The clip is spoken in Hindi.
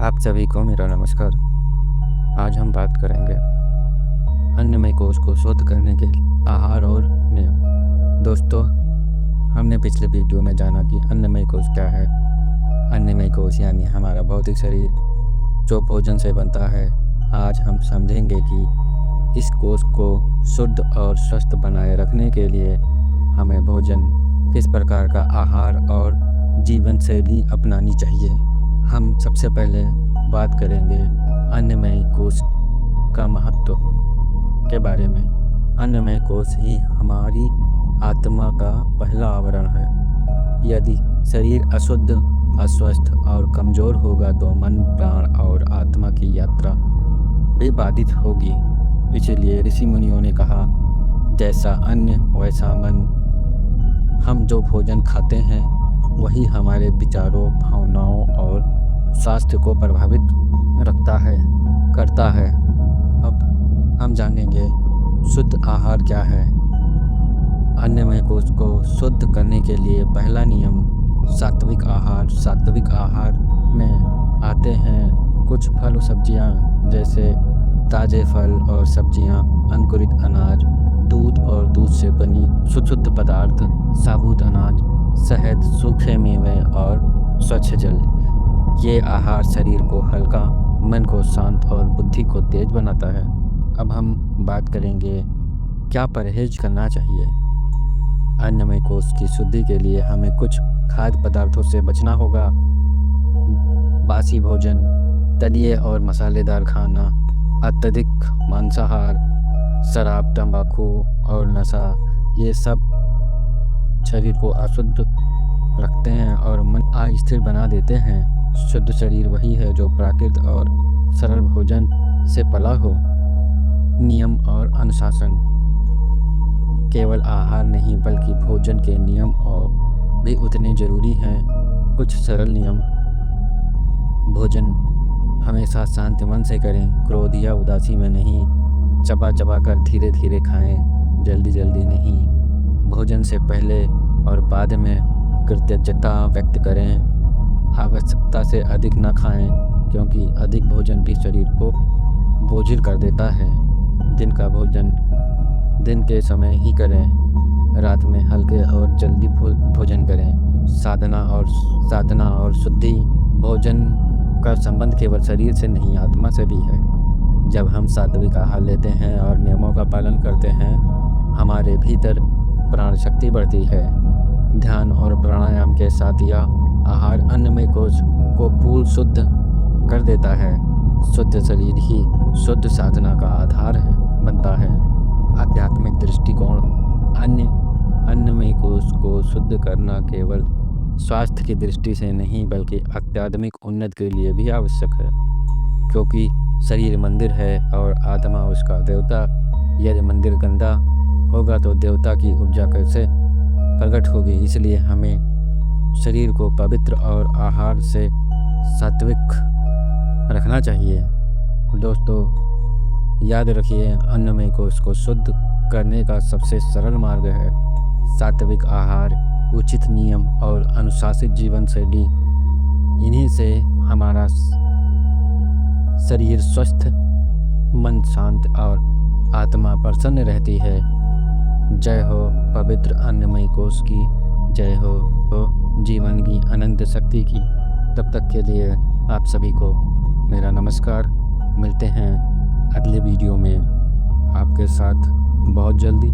आप सभी को मेरा नमस्कार। आज हम बात करेंगे अन्नमय कोश को शुद्ध करने के आहार और नियम। दोस्तों, हमने पिछले वीडियो में जाना कि अन्नमय कोश क्या है। अन्नमय कोश यानी हमारा भौतिक शरीर जो भोजन से बनता है। आज हम समझेंगे कि इस कोश को शुद्ध और स्वस्थ बनाए रखने के लिए हमें भोजन, किस प्रकार का आहार और जीवन शैली अपनानी चाहिए। हम सबसे पहले बात करेंगे अन्नमय कोश का महत्व के बारे में। अन्नमय कोश ही हमारी आत्मा का पहला आवरण है। यदि शरीर अशुद्ध, अस्वस्थ और कमज़ोर होगा तो मन, प्राण और आत्मा की यात्रा भी बाधित होगी। इसलिए ऋषि मुनियों ने कहा, जैसा अन्न वैसा मन। हम जो भोजन खाते हैं वही हमारे विचारों, भावनाओं और स्वास्थ्य को प्रभावित करता है। अब हम जानेंगे शुद्ध आहार क्या है। अन्नमय कोश को शुद्ध करने के लिए पहला नियम सात्विक आहार। सात्विक आहार में आते हैं कुछ फल और सब्जियां, जैसे ताज़े फल और सब्जियां, अंकुरित अनाज, दूध और दूध से बनी शुद्ध पदार्थ, साबुत अनाज, शहद, सूखे मेवे और स्वच्छ जल। ये आहार शरीर को हल्का, मन को शांत और बुद्धि को तेज बनाता है। अब हम बात करेंगे क्या परहेज करना चाहिए। अन्नमय कोश की शुद्धि के लिए हमें कुछ खाद्य पदार्थों से बचना होगा। बासी भोजन, तलिए और मसालेदार खाना, अत्यधिक मांसाहार, शराब, तंबाकू और नशा, ये सब शरीर को अशुद्ध रखते हैं और मन अस्थिर बना देते हैं। शुद्ध शरीर वही है जो प्राकृतिक और सरल भोजन से पला हो। नियम और अनुशासन, केवल आहार नहीं बल्कि भोजन के नियम और भी उतने जरूरी हैं। कुछ सरल नियम: भोजन हमेशा शांत मन से करें, क्रोध या उदासी में नहीं। चबा चबा कर धीरे धीरे खाएं, जल्दी जल्दी नहीं। भोजन से पहले और बाद में कृतज्ञता व्यक्त करें। आवश्यकता से अधिक न खाएं, क्योंकि अधिक भोजन भी शरीर को बोझिल कर देता है। दिन का भोजन दिन के समय ही करें, रात में हल्के और जल्दी भोजन करें। साधना और शुद्धि, भोजन का संबंध केवल शरीर से नहीं, आत्मा से भी है। जब हम सात्विक आहार लेते हैं और नियमों का पालन करते हैं, हमारे भीतर प्राण शक्ति बढ़ती है। ध्यान और प्राणायाम के साथ यह आहार अन्नमय कोश को पूर्ण शुद्ध कर देता है। शुद्ध शरीर ही शुद्ध साधना का आधार बनता है। आध्यात्मिक दृष्टिकोण, अन्नमय कोश को शुद्ध करना केवल स्वास्थ्य की दृष्टि से नहीं बल्कि आध्यात्मिक उन्नति के लिए भी आवश्यक है, क्योंकि शरीर मंदिर है और आत्मा उसका देवता। यदि मंदिर गंदा होगा तो देवता की ऊर्जा कैसे प्रकट होगी। इसलिए हमें शरीर को पवित्र और आहार से सात्विक रखना चाहिए। दोस्तों, याद रखिए, अन्नमय कोश को शुद्ध करने का सबसे सरल मार्ग है सात्विक आहार, उचित नियम और अनुशासित जीवन शैली। इन्हीं से हमारा शरीर स्वस्थ, मन शांत और आत्मा प्रसन्न रहती है। जय हो पवित्र अन्नमय कोश की, जय हो जीवन की अनंत शक्ति की। तब तक के लिए आप सभी को मेरा नमस्कार। मिलते हैं अगले वीडियो में आपके साथ बहुत जल्दी।